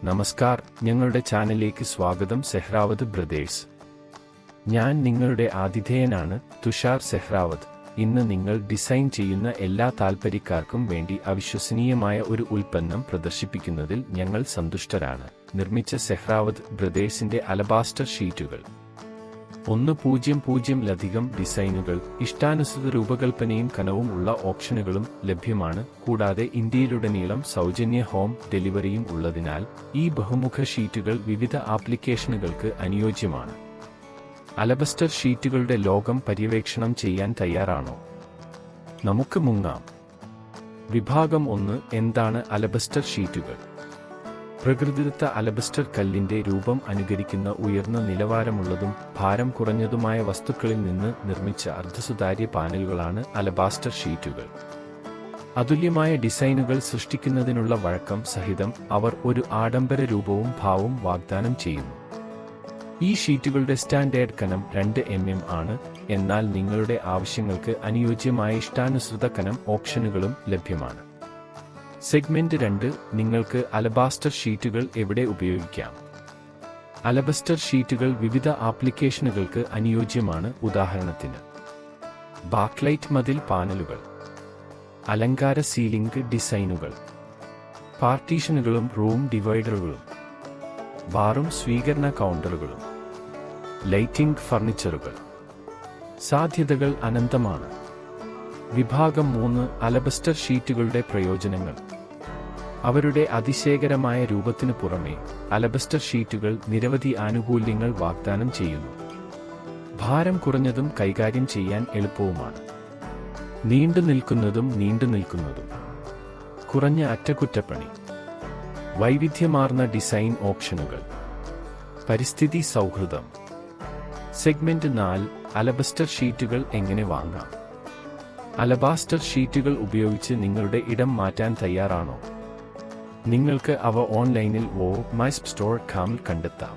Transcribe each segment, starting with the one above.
നമസ്കാർ, ഞങ്ങളുടെ ചാനലിലേക്ക് സ്വാഗതം. സെഹ്റാവത് ബ്രദേഴ്സ്. ഞാൻ നിങ്ങളുടെ ആതിഥേയനാണ് തുഷാർ സെഹ്റാവത്. ഇന്ന് നിങ്ങൾ ഡിസൈൻ ചെയ്യുന്ന എല്ലാ താൽപ്പര്യക്കാർക്കും വേണ്ടി അവിശ്വസനീയമായ ഒരു ഉൽപ്പന്നം പ്രദർശിപ്പിക്കുന്നതിൽ ഞങ്ങൾ സന്തുഷ്ടരാണ്. നിർമ്മിച്ച സെഹ്റാവത് ബ്രദേഴ്സിന്റെ അലബാസ്റ്റർ ഷീറ്റുകൾ. 100ലധികം ഡിസൈനുകൾ, ഇഷ്ടാനുസൃത രൂപകൽപ്പനയും കനവും ഉള്ള ഓപ്ഷനുകളും ലഭ്യമാണ്. കൂടാതെ ഇന്ത്യയിലുടനീളം സൗജന്യ ഹോം ഡെലിവറിയും ഉള്ളതിനാൽ ഈ ബഹുമുഖ ഷീറ്റുകൾ വിവിധ ആപ്ലിക്കേഷനുകൾക്ക് അനുയോജ്യമാണ്. അലബസ്റ്റർ ഷീറ്റുകളുടെ ലോകം പര്യവേക്ഷണം ചെയ്യാൻ തയ്യാറാണോ? നമുക്ക് മുങ്ങാം. വിഭാഗം 1. എന്താണ് അലബസ്റ്റർ ഷീറ്റുകൾ? പ്രകൃതിദത്ത അലബസ്റ്റർ കല്ലിന്റെ രൂപം അനുകരിക്കുന്ന ഉയർന്ന നിലവാരമുള്ളതും ഭാരം കുറഞ്ഞതുമായ വസ്തുക്കളിൽ നിന്ന് നിർമ്മിച്ച അർദ്ധസുതാര്യ പാനലുകളാണ് അലബാസ്റ്റർ ഷീറ്റുകൾ. അതുല്യമായ ഡിസൈനുകൾ സൃഷ്ടിക്കുന്നതിനുള്ള വഴക്കം സഹിതം അവർ ഒരു ആഡംബര രൂപവും ഭാവവും വാഗ്ദാനം ചെയ്യുന്നു. ഈ ഷീറ്റുകളുടെ സ്റ്റാൻഡേർഡ് കനം 2 mm ആണ്, എന്നാൽ നിങ്ങളുടെ ആവശ്യങ്ങൾക്ക് അനുയോജ്യമായ ഇഷ്ടാനുസൃത കനം ഓപ്ഷനുകളും ലഭ്യമാണ്. സെഗ്മെന്റ് 2. നിങ്ങൾക്ക് അലബാസ്റ്റർ ഷീറ്റുകൾ എവിടെ ഉപയോഗിക്കാം? അലബസ്റ്റർ ഷീറ്റുകൾ വിവിധ ആപ്ലിക്കേഷനുകൾക്ക് അനുയോജ്യമാണ്. ഉദാഹരണത്തിന്, ബാക്ക്ലൈറ്റ് മതിൽ പാനലുകൾ, അലങ്കാര സീലിംഗ് ഡിസൈനുകൾ, പാർട്ടീഷനുകളും റൂം ഡിവൈഡറുകളും, ബാറും സ്വീകരണ കൗണ്ടറുകളും, ലൈറ്റിംഗ് ഫർണിച്ചറുകൾ. സാധ്യതകൾ അനന്തമാണ്. വിഭാഗം 3. അലബസ്റ്റർ ഷീറ്റുകളുടെ പ്രയോജനങ്ങൾ. അവരുടെ അതിശയകരമായ രൂപത്തിനു പുറമെ അലബസ്റ്റർ ഷീറ്റുകൾ നിരവധി ആനുകൂല്യങ്ങൾ വാഗ്ദാനം ചെയ്യുന്നു. ഭാരം കുറഞ്ഞതും കൈകാര്യം ചെയ്യാൻ എളുപ്പവുമാണ്. നീണ്ടുനിൽക്കുന്നതും കുറഞ്ഞ അറ്റകുറ്റപ്പണി, വൈവിധ്യമാർന്ന ഡിസൈൻ ഓപ്ഷനുകൾ, പരിസ്ഥിതി സൗഹൃദം. സെഗ്മെന്റ് 4. അലബസ്റ്റർ ഷീറ്റുകൾ എങ്ങനെ വാങ്ങാം? അലബാസ്റ്റർ ഷീറ്റുകൾ ഉപയോഗിച്ച് നിങ്ങളുടെ ഇടം മാറ്റാൻ തയ്യാറാണോ? നിങ്ങൾക്ക് അവ ഓൺലൈനിൽ mystore.com കണ്ടെത്താം.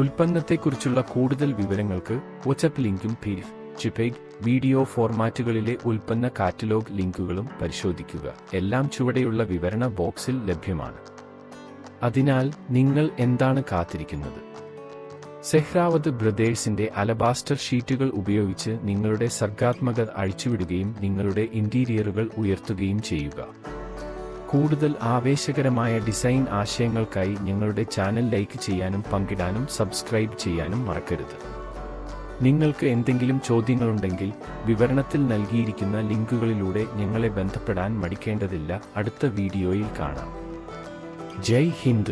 ഉൽപ്പന്നത്തെക്കുറിച്ചുള്ള കൂടുതൽ വിവരങ്ങൾക്ക് വാട്സ്ആപ്പ് ലിങ്കും JPEG വീഡിയോ ഫോർമാറ്റുകളിലെ ഉൽപ്പന്ന കാറ്റലോഗ് ലിങ്കുകളും പരിശോധിക്കുക. എല്ലാം ചുവടെയുള്ള വിവരണ ബോക്സിൽ ലഭ്യമാണ്. അതിനാൽ നിങ്ങൾ എന്താണ് കാത്തിരിക്കുന്നത്? സെഹ്റാവത് ബ്രദേഴ്സിന്റെ അലബാസ്റ്റർ ഷീറ്റുകൾ ഉപയോഗിച്ച് നിങ്ങളുടെ സർഗാത്മകത അഴിച്ചുവിടുകയും നിങ്ങളുടെ ഇന്റീരിയറുകൾ ഉയർത്തുകയും ചെയ്യുക. കൂടുതൽ ആവേശകരമായ ഡിസൈൻ ആശയങ്ങൾക്കായി ഞങ്ങളുടെ ചാനൽ ലൈക്ക് ചെയ്യാനും പങ്കിടാനും സബ്സ്ക്രൈബ് ചെയ്യാനും മറക്കരുത്. നിങ്ങൾക്ക് എന്തെങ്കിലും ചോദ്യങ്ങളുണ്ടെങ്കിൽ വിവരണത്തിൽ നൽകിയിരിക്കുന്ന ലിങ്കുകളിലൂടെ ഞങ്ങളെ ബന്ധപ്പെടാൻ മടിക്കേണ്ടതില്ല. അടുത്ത വീഡിയോയിൽ കാണാം. ജയ് ഹിന്ദ്.